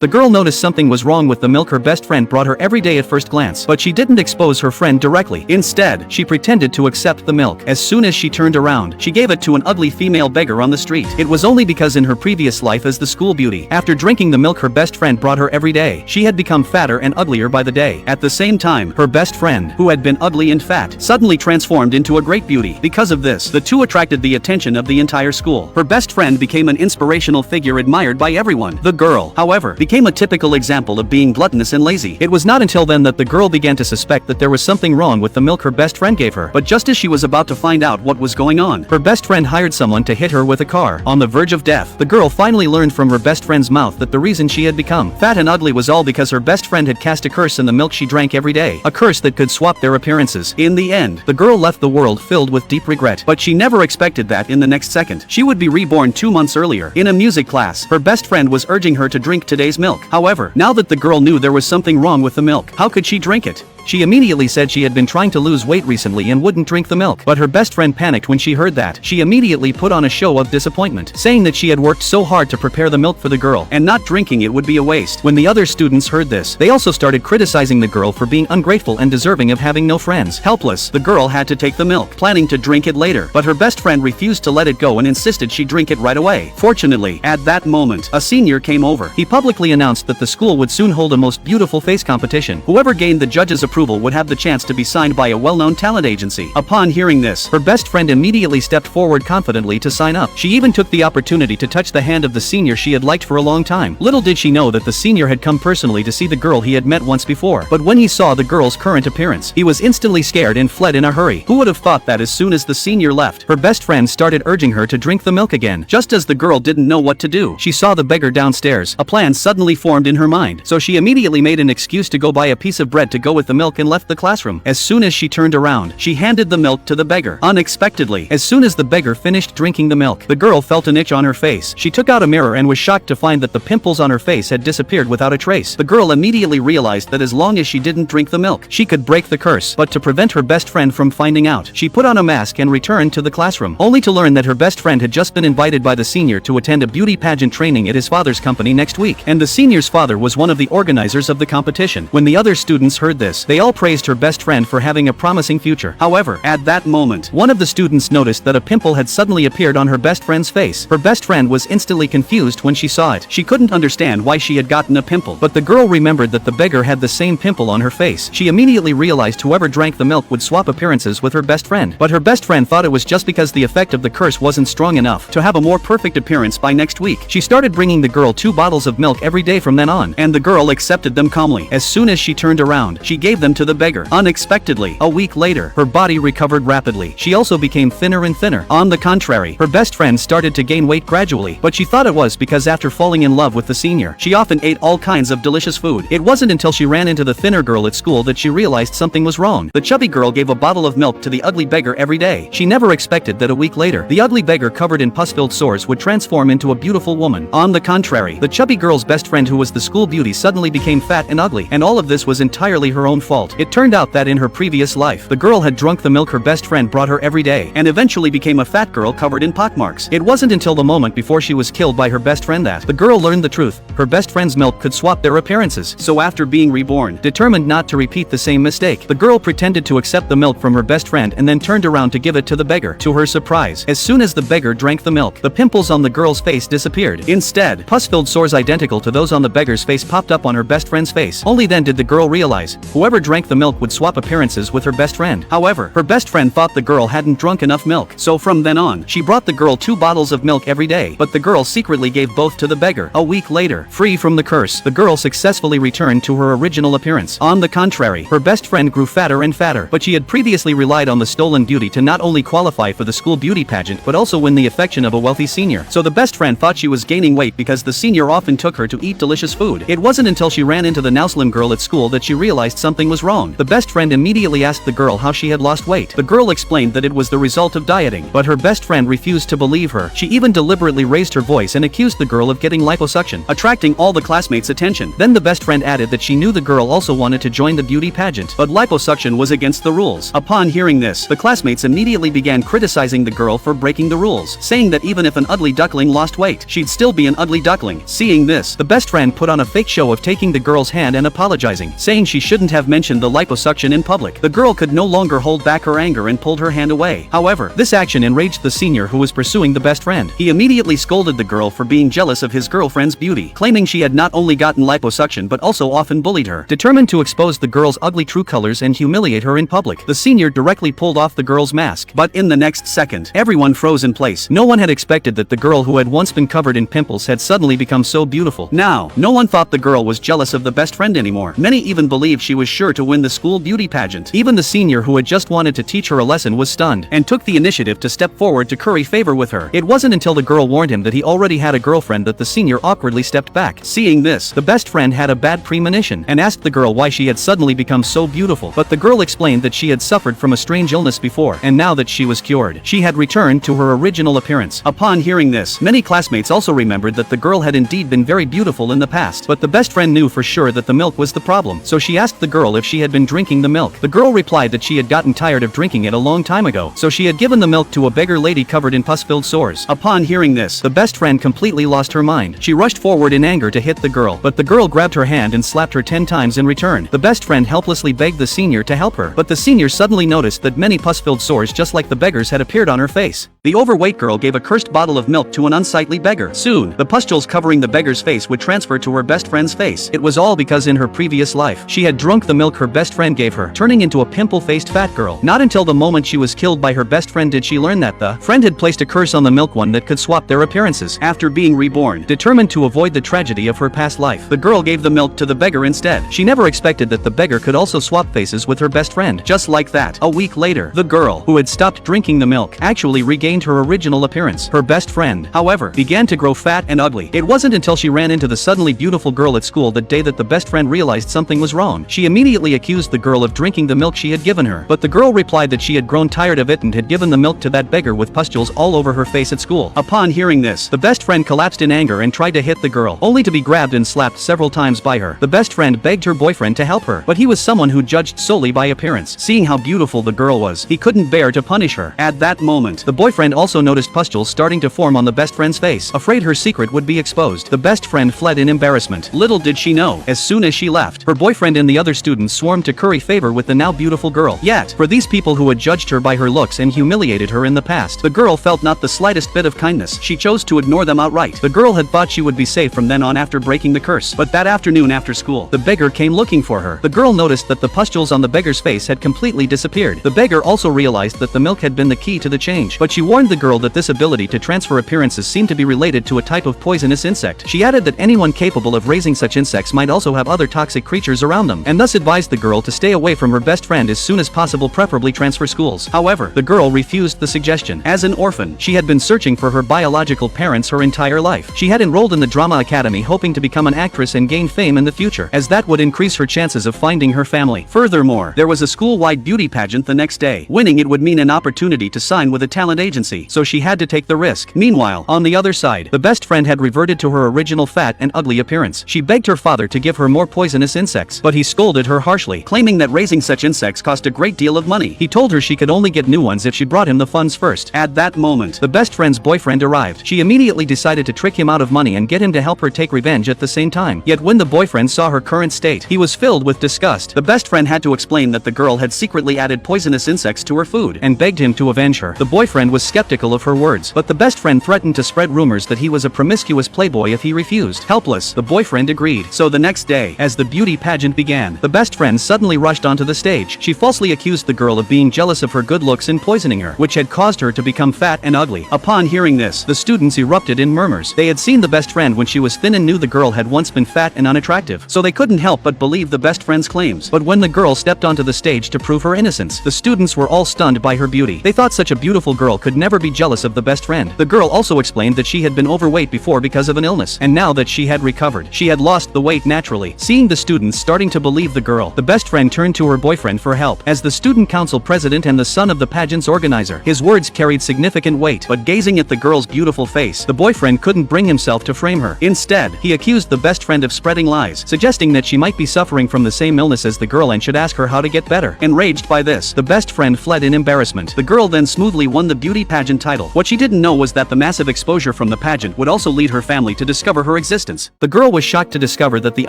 The girl noticed something was wrong with the milk her best friend brought her every day at first glance, but she didn't expose her friend directly. Instead, she pretended to accept the milk. As soon as she turned around, she gave it to an ugly female beggar on the street. It was only because in her previous life as the school beauty, after drinking the milk her best friend brought her every day, she had become fatter and uglier by the day. At the same time, her best friend, who had been ugly and fat, suddenly transformed into a great beauty. Because of this, the two attracted the attention of the entire school. Her best friend became an inspirational figure admired by everyone. The girl, however, became a typical example of being gluttonous and lazy. It was not until then that the girl began to suspect that there was something wrong with the milk her best friend gave her. But just as she was about to find out what was going on, her best friend hired someone to hit her with a car. On the verge of death, the girl finally learned from her best friend's mouth that the reason she had become fat and ugly was all because her best friend had cast a curse in the milk she drank every day. A curse that could swap their appearances. In the end, the girl left the world filled with deep regret. But she never expected that in the next second, she would be reborn 2 months earlier. In a music class, her best friend was urging her to drink today's milk. However, now that the girl knew there was something wrong with the milk, how could she drink it? She immediately said she had been trying to lose weight recently and wouldn't drink the milk. But her best friend panicked when she heard that. She immediately put on a show of disappointment, saying that she had worked so hard to prepare the milk for the girl, and not drinking it would be a waste. When the other students heard this, they also started criticizing the girl for being ungrateful and deserving of having no friends. Helpless, the girl had to take the milk, planning to drink it later. But her best friend refused to let it go and insisted she drink it right away. Fortunately, at that moment, a senior came over. He publicly announced that the school would soon hold a most beautiful face competition. Whoever gained the judge's approval would have the chance to be signed by a well-known talent agency. Upon hearing this, her best friend immediately stepped forward confidently to sign up. She even took the opportunity to touch the hand of the senior she had liked for a long time. Little did she know that the senior had come personally to see the girl he had met once before. But when he saw the girl's current appearance, he was instantly scared and fled in a hurry. Who would have thought that as soon as the senior left, her best friend started urging her to drink the milk again. Just as the girl didn't know what to do, she saw the beggar downstairs. A plan suddenly formed in her mind, so she immediately made an excuse to go buy a piece of bread to go with the milk and left the classroom. As soon as she turned around, she handed the milk to the beggar. Unexpectedly, as soon as the beggar finished drinking the milk, the girl felt an itch on her face. She took out a mirror and was shocked to find that the pimples on her face had disappeared without a trace. The girl immediately realized that as long as she didn't drink the milk, she could break the curse. But to prevent her best friend from finding out, she put on a mask and returned to the classroom, only to learn that her best friend had just been invited by the senior to attend a beauty pageant training at his father's company next week, and the senior's father was one of the organizers of the competition. When the other students heard this, they all praised her best friend for having a promising future. However, at that moment, one of the students noticed that a pimple had suddenly appeared on her best friend's face. Her best friend was instantly confused when she saw it. She couldn't understand why she had gotten a pimple, but the girl remembered that the beggar had the same pimple on her face. She immediately realized whoever drank the milk would swap appearances with her best friend. But her best friend thought it was just because the effect of the curse wasn't strong enough to have a more perfect appearance by next week. She started bringing the girl 2 bottles of milk every day from then on, and the girl accepted them calmly. As soon as she turned around, she gave them to the beggar. Unexpectedly, a week later, her body recovered rapidly. She also became thinner and thinner. On the contrary, her best friend started to gain weight gradually, but she thought it was because after falling in love with the senior, she often ate all kinds of delicious food. It wasn't until she ran into the thinner girl at school that she realized something was wrong. The chubby girl gave a bottle of milk to the ugly beggar every day. She never expected that a week later, the ugly beggar covered in pus-filled sores would transform into a beautiful woman. On the contrary, the chubby girl's best friend, who was the school beauty, suddenly became fat and ugly, and all of this was entirely her own fault. It turned out that in her previous life, the girl had drunk the milk her best friend brought her every day, and eventually became a fat girl covered in pockmarks. It wasn't until the moment before she was killed by her best friend that the girl learned the truth. Her best friend's milk could swap their appearances. So after being reborn, determined not to repeat the same mistake, the girl pretended to accept the milk from her best friend and then turned around to give it to the beggar. To her surprise, as soon as the beggar drank the milk, the pimples on the girl's face disappeared. Instead, pus-filled sores identical to those on the beggar's face popped up on her best friend's face. Only then did the girl realize whoever drank the milk would swap appearances with her best friend. However, her best friend thought the girl hadn't drunk enough milk, so from then on, she brought the girl 2 bottles of milk every day, but the girl secretly gave both to the beggar. A week later, free from the curse, the girl successfully returned to her original appearance. On the contrary, her best friend grew fatter and fatter, but she had previously relied on the stolen beauty to not only qualify for the school beauty pageant but also win the affection of a wealthy senior. So the best friend thought she was gaining weight because the senior often took her to eat delicious food. It wasn't until she ran into the now slim girl at school that she realized something was wrong. The best friend immediately asked the girl how she had lost weight. The girl explained that it was the result of dieting, but her best friend refused to believe her. She even deliberately raised her voice and accused the girl of getting liposuction, attracting all the classmates' attention. Then the best friend added that she knew the girl also wanted to join the beauty pageant, but liposuction was against the rules. Upon hearing this, the classmates immediately began criticizing the girl for breaking the rules, saying that even if an ugly duckling lost weight, she'd still be an ugly duckling. Seeing this, the best friend put on a fake show of taking the girl's hand and apologizing, saying she shouldn't have mentioned the liposuction in public. The girl could no longer hold back her anger and pulled her hand away. However, this action enraged the senior who was pursuing the best friend. He immediately scolded the girl for being jealous of his girlfriend's beauty, claiming she had not only gotten liposuction but also often bullied her. Determined to expose the girl's ugly true colors and humiliate her in public, the senior directly pulled off the girl's mask. But in the next second, everyone froze in place. No one had expected that the girl who had once been covered in pimples had suddenly become so beautiful. Now, no one thought the girl was jealous of the best friend anymore. Many even believed she was sure to win the school beauty pageant. Even the senior who had just wanted to teach her a lesson was stunned, and took the initiative to step forward to curry favor with her. It wasn't until the girl warned him that he already had a girlfriend that the senior awkwardly stepped back. Seeing this, the best friend had a bad premonition, and asked the girl why she had suddenly become so beautiful. But the girl explained that she had suffered from a strange illness before, and now that she was cured, she had returned to her original appearance. Upon hearing this, many classmates also remembered that the girl had indeed been very beautiful in the past, but the best friend knew for sure that the milk was the problem, so she asked the girl if she had been drinking the milk. The girl replied that she had gotten tired of drinking it a long time ago, so she had given the milk to a beggar lady covered in pus-filled sores. Upon hearing this, the best friend completely lost her mind. She rushed forward in anger to hit the girl, but the girl grabbed her hand and slapped her 10 times in return. The best friend helplessly begged the senior to help her, but the senior suddenly noticed that many pus-filled sores just like the beggar's had appeared on her face. The overweight girl gave a cursed bottle of milk to an unsightly beggar. Soon, the pustules covering the beggar's face would transfer to her best friend's face. It was all because in her previous life, she had drunk the milk her best friend gave her, turning into a pimple-faced fat girl. Not until the moment she was killed by her best friend did she learn that the friend had placed a curse on the milk one that could swap their appearances. After being reborn, determined to avoid the tragedy of her past life, the girl gave the milk to the beggar instead. She never expected that the beggar could also swap faces with her best friend. Just like that, a week later, the girl, who had stopped drinking the milk, actually regained her original appearance. Her best friend, however, began to grow fat and ugly. It wasn't until she ran into the suddenly beautiful girl at school that day that the best friend realized something was wrong. She immediately accused the girl of drinking the milk she had given her, but the girl replied that she had grown tired of it and had given the milk to that beggar with pustules all over her face at school. Upon hearing this, the best friend collapsed in anger and tried to hit the girl, only to be grabbed and slapped several times by her. The best friend begged her boyfriend to help her, but he was someone who judged solely by appearance. Seeing how beautiful the girl was, he couldn't bear to punish her. At that moment, the boyfriend also noticed pustules starting to form on the best friend's face. Afraid her secret would be exposed, the best friend fled in embarrassment. Little did she know, as soon as she left, her boyfriend and the other students swarmed to curry favor with the now beautiful girl. Yet, for these people who had judged her by her looks and humiliated her in the past, the girl felt not the slightest bit of kindness. She chose to ignore them outright. The girl had thought she would be safe from then on after breaking the curse, but that afternoon after school, the beggar came looking for her. The girl noticed that the pustules on the beggar's face had completely disappeared. The beggar also realized that the milk had been the key to the change, but she warned the girl that this ability to transfer appearances seemed to be related to a type of poisonous insect. She added that anyone capable of raising such insects might also have other toxic creatures around them, and thus advised the girl to stay away from her best friend as soon as possible, preferably transfer schools. However, the girl refused the suggestion. As an orphan, she had been searching for her biological parents her entire life. She had enrolled in the drama academy hoping to become an actress and gain fame in the future, as that would increase her chances of finding her family. Furthermore, there was a school-wide beauty pageant the next day. Winning it would mean an opportunity to sign with a talent agency, so she had to take the risk. Meanwhile, on the other side, the best friend had reverted to her original fat and ugly appearance. She begged her father to give her more poisonous insects, but he scolded her harshly, claiming that raising such insects cost a great deal of money. He told her she could only get new ones if she brought him the funds first. At that moment, the best friend's boyfriend arrived. She immediately decided to trick him out of money and get him to help her take revenge at the same time. Yet when the boyfriend saw her current state, he was filled with disgust. The best friend had to explain that the girl had secretly added poisonous insects to her food, and begged him to avenge her. The boyfriend was skeptical of her words, but the best friend threatened to spread rumors that he was a promiscuous playboy if he refused. Helpless, the boyfriend agreed. So the next day, as the beauty pageant began, the best friend suddenly rushed onto the stage. She falsely accused the girl of being jealous of her good looks and poisoning her, which had caused her to become fat and ugly. Upon hearing this, the students erupted in murmurs. They had seen the best friend when she was thin and knew the girl had once been fat and unattractive, so they couldn't help but believe the best friend's claims. But when the girl stepped onto the stage to prove her innocence, the students were all stunned by her beauty. They thought such a beautiful girl could never be jealous of the best friend. The girl also explained that she had been overweight before because of an illness, and now that she had recovered, she had lost the weight naturally. Seeing the students starting to believe the girl, girl, the best friend turned to her boyfriend for help. As the student council president and the son of the pageant's organizer, his words carried significant weight, but gazing at the girl's beautiful face, the boyfriend couldn't bring himself to frame her. Instead, he accused the best friend of spreading lies, suggesting that she might be suffering from the same illness as the girl and should ask her how to get better. Enraged by this, the best friend fled in embarrassment. The girl then smoothly won the beauty pageant title. What she didn't know was that the massive exposure from the pageant would also lead her family to discover her existence. The girl was shocked to discover that the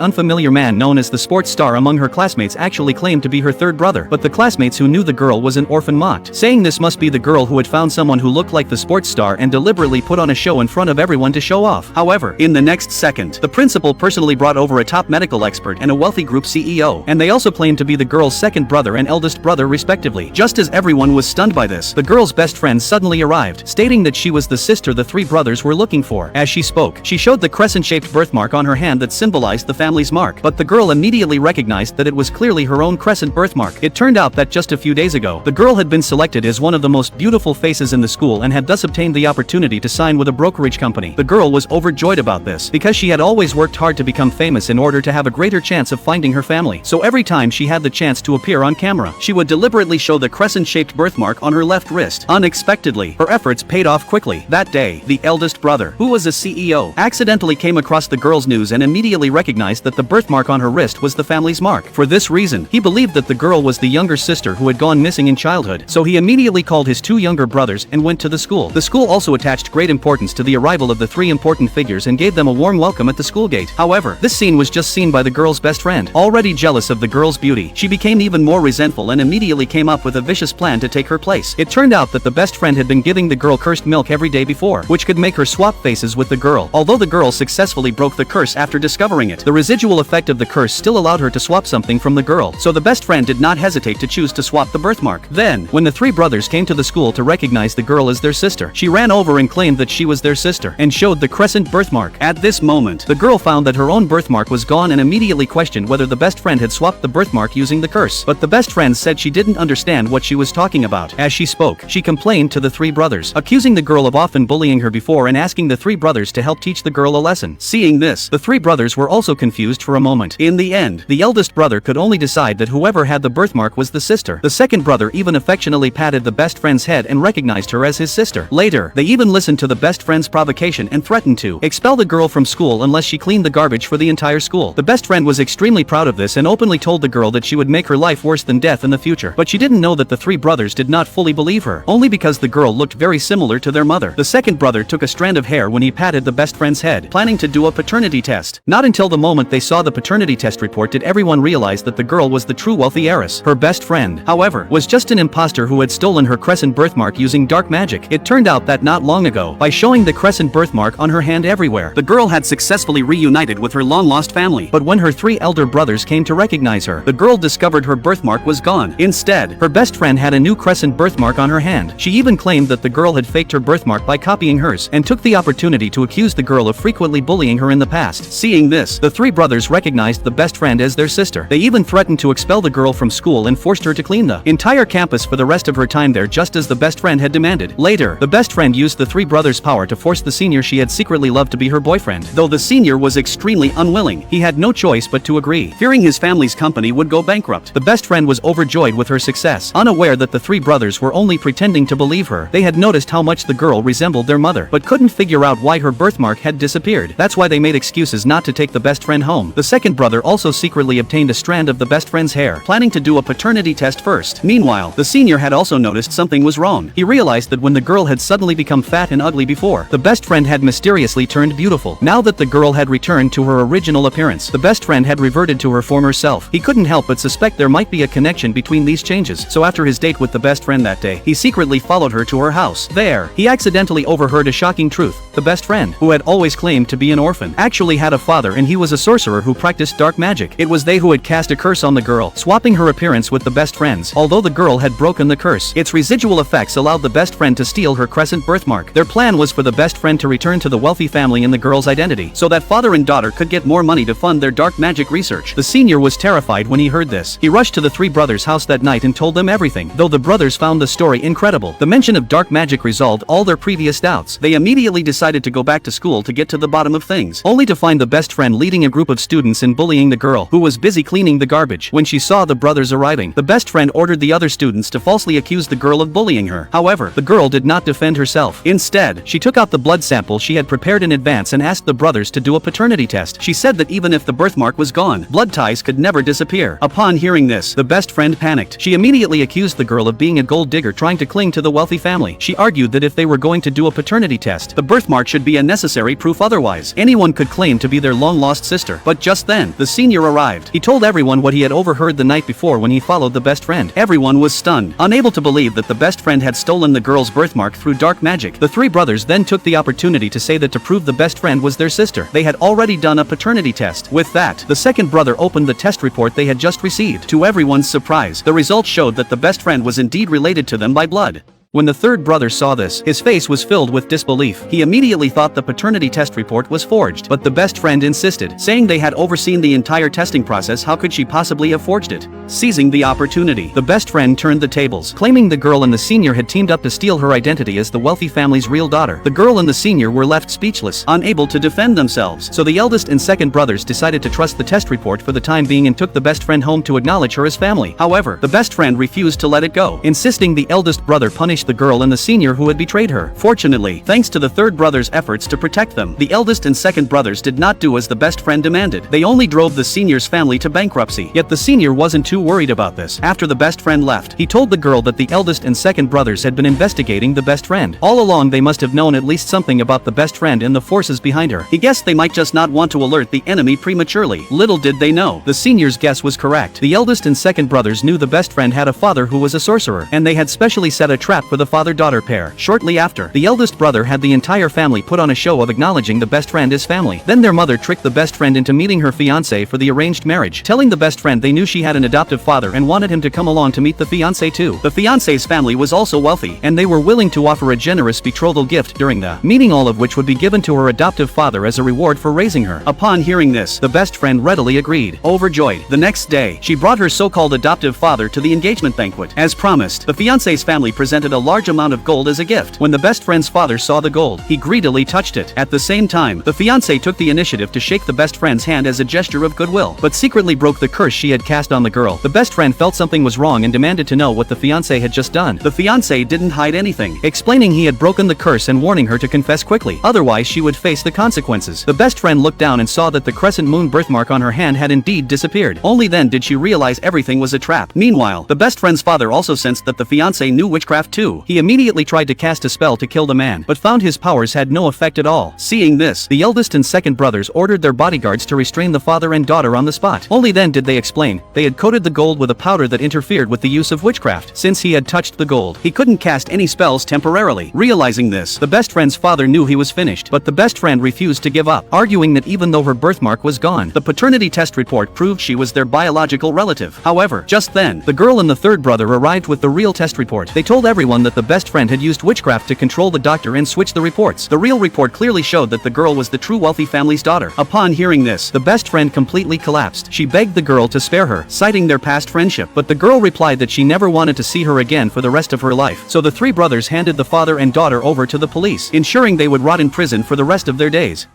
unfamiliar man known as the sports star among her classmates actually claimed to be her third brother, but the classmates who knew the girl was an orphan mocked, saying this must be the girl who had found someone who looked like the sports star and deliberately put on a show in front of everyone to show off. However, in the next second, the principal personally brought over a top medical expert and a wealthy group CEO, and they also claimed to be the girl's second brother and eldest brother respectively. Just as everyone was stunned by this, the girl's best friend suddenly arrived, stating that she was the sister the three brothers were looking for. As she spoke, she showed the crescent-shaped birthmark on her hand that symbolized the family's mark, but the girl immediately recognized that it was clearly her own crescent birthmark. It turned out that just a few days ago, the girl had been selected as one of the most beautiful faces in the school and had thus obtained the opportunity to sign with a brokerage company. The girl was overjoyed about this, because she had always worked hard to become famous in order to have a greater chance of finding her family. So every time she had the chance to appear on camera, she would deliberately show the crescent-shaped birthmark on her left wrist. Unexpectedly, her efforts paid off quickly. That day, the eldest brother, who was a CEO, accidentally came across the girl's news and immediately recognized that the birthmark on her wrist was the family's mark. For this reason, he believed that the girl was the younger sister who had gone missing in childhood, so he immediately called his two younger brothers and went to the school. The school also attached great importance to the arrival of the three important figures and gave them a warm welcome at the school gate. However, this scene was just seen by the girl's best friend. Already jealous of the girl's beauty, she became even more resentful and immediately came up with a vicious plan to take her place. It turned out that the best friend had been giving the girl cursed milk every day before, which could make her swap faces with the girl. Although the girl successfully broke the curse after discovering it, the residual effect of the curse still allowed her to swap something from the girl, so the best friend did not hesitate to choose to swap the birthmark. Then, when the three brothers came to the school to recognize the girl as their sister, she ran over and claimed that she was their sister, and showed the crescent birthmark. At this moment, the girl found that her own birthmark was gone and immediately questioned whether the best friend had swapped the birthmark using the curse, but the best friend said she didn't understand what she was talking about. As she spoke, she complained to the three brothers, accusing the girl of often bullying her before and asking the three brothers to help teach the girl a lesson. Seeing this, the three brothers were also confused for a moment. In the end, the eldest brother could only decide that whoever had the birthmark was the sister. The second brother even affectionately patted the best friend's head and recognized her as his sister. Later, they even listened to the best friend's provocation and threatened to expel the girl from school unless she cleaned the garbage for the entire school. The best friend was extremely proud of this and openly told the girl that she would make her life worse than death in the future, but she didn't know that the three brothers did not fully believe her, only because the girl looked very similar to their mother. The second brother took a strand of hair when he patted the best friend's head, planning to do a paternity test. Not until the moment they saw the paternity test report did everyone realize that the girl was the true wealthy heiress. Her best friend, however, was just an imposter who had stolen her crescent birthmark using dark magic. It turned out that not long ago, by showing the crescent birthmark on her hand everywhere, the girl had successfully reunited with her long-lost family. But when her three elder brothers came to recognize her, the girl discovered her birthmark was gone. Instead, her best friend had a new crescent birthmark on her hand. She even claimed that the girl had faked her birthmark by copying hers, and took the opportunity to accuse the girl of frequently bullying her in the past. Seeing this, the three brothers recognized the best friend as their sister. They even threatened to expel the girl from school and forced her to clean the entire campus for the rest of her time there, just as the best friend had demanded. Later, the best friend used the three brothers' power to force the senior she had secretly loved to be her boyfriend. Though the senior was extremely unwilling, he had no choice but to agree, fearing his family's company would go bankrupt. The best friend was overjoyed with her success, unaware that the three brothers were only pretending to believe her. They had noticed how much the girl resembled their mother, but couldn't figure out why her birthmark had disappeared. That's why they made excuses not to take the best friend home. The second brother also secretly obtained a strand of the best friend's hair, planning to do a paternity test first. Meanwhile, the senior had also noticed something was wrong. He realized that when the girl had suddenly become fat and ugly before, the best friend had mysteriously turned beautiful. Now that the girl had returned to her original appearance, the best friend had reverted to her former self. He couldn't help but suspect there might be a connection between these changes, so after his date with the best friend that day, he secretly followed her to her house. There, he accidentally overheard a shocking truth. The best friend, who had always claimed to be an orphan, actually had a father, and he was a sorcerer who practiced dark magic. It was they who had cast a curse on the girl, swapping her appearance with the best friend's. Although the girl had broken the curse, its residual effects allowed the best friend to steal her crescent birthmark. Their plan was for the best friend to return to the wealthy family in the girl's identity, so that father and daughter could get more money to fund their dark magic research. The senior was terrified when he heard this. He rushed to the three brothers' house that night and told them everything. Though the brothers found the story incredible, the mention of dark magic resolved all their previous doubts. They immediately decided to go back to school to get to the bottom of things, only to find the best friend leading a group of students in bullying the girl, who was busy cleaning the garbage. When she saw the brothers arriving, the best friend ordered the other students to falsely accuse the girl of bullying her. However, the girl did not defend herself. Instead, she took out the blood sample she had prepared in advance and asked the brothers to do a paternity test. She said that even if the birthmark was gone, blood ties could never disappear. Upon hearing this, the best friend panicked. She immediately accused the girl of being a gold digger trying to cling to the wealthy family. She argued that if they were going to do a paternity test, the birthmark should be a necessary proof, otherwise anyone could claim to be their long-lost sister. But just then, the senior arrived. He told everyone what he had overheard the night before when he followed the best friend. Everyone was stunned, unable to believe that the best friend had stolen the girl's birthmark through dark magic. The three brothers then took the opportunity to say that to prove the best friend was their sister, they had already done a paternity test. With that, the second brother opened the test report they had just received. To everyone's surprise, the results showed that the best friend was indeed related to them by blood. When the third brother saw this, his face was filled with disbelief. He immediately thought the paternity test report was forged, but the best friend insisted, saying they had overseen the entire testing process. How could she possibly have forged it? Seizing the opportunity, the best friend turned the tables, claiming the girl and the senior had teamed up to steal her identity as the wealthy family's real daughter. The girl and the senior were left speechless, unable to defend themselves. So the eldest and second brothers decided to trust the test report for the time being and took the best friend home to acknowledge her as family. However, the best friend refused to let it go, insisting the eldest brother punish the girl and the senior who had betrayed her. Fortunately, thanks to the third brother's efforts to protect them, the eldest and second brothers did not do as the best friend demanded. They only drove the senior's family to bankruptcy. Yet the senior wasn't too worried about this. After the best friend left, he told the girl that the eldest and second brothers had been investigating the best friend. All along they must have known at least something about the best friend and the forces behind her. He guessed they might just not want to alert the enemy prematurely. Little did they know, the senior's guess was correct. The eldest and second brothers knew the best friend had a father who was a sorcerer, and they had specially set a trap for the father-daughter pair. Shortly after, the eldest brother had the entire family put on a show of acknowledging the best friend as family. Then their mother tricked the best friend into meeting her fiancé for the arranged marriage, telling the best friend they knew she had an adoptive father and wanted him to come along to meet the fiancé too. The fiancé's family was also wealthy, and they were willing to offer a generous betrothal gift during the meeting, all of which would be given to her adoptive father as a reward for raising her. Upon hearing this, the best friend readily agreed. Overjoyed, the next day, she brought her so-called adoptive father to the engagement banquet. As promised, the fiancé's family presented a large amount of gold as a gift. When the best friend's father saw the gold, he greedily touched it. At the same time, the fiancé took the initiative to shake the best friend's hand as a gesture of goodwill, but secretly broke the curse she had cast on the girl. The best friend felt something was wrong and demanded to know what the fiancé had just done. The fiancé didn't hide anything, explaining he had broken the curse and warning her to confess quickly, otherwise she would face the consequences. The best friend looked down and saw that the crescent moon birthmark on her hand had indeed disappeared. Only then did she realize everything was a trap. Meanwhile, the best friend's father also sensed that the fiancé knew witchcraft too. He immediately tried to cast a spell to kill the man, but found his powers had no effect at all. Seeing this, the eldest and second brothers ordered their bodyguards to restrain the father and daughter on the spot. Only then did they explain they had coated the gold with a powder that interfered with the use of witchcraft. Since he had touched the gold, he couldn't cast any spells temporarily. Realizing this, the best friend's father knew he was finished, but the best friend refused to give up, arguing that even though her birthmark was gone, the paternity test report proved she was their biological relative. However, just then, the girl and the third brother arrived with the real test report. They told everyone that the best friend had used witchcraft to control the doctor and switch the reports. The real report clearly showed that the girl was the true wealthy family's daughter. Upon hearing this, the best friend completely collapsed. She begged the girl to spare her, citing their past friendship, but the girl replied that she never wanted to see her again for the rest of her life. So the three brothers handed the father and daughter over to the police, ensuring they would rot in prison for the rest of their days.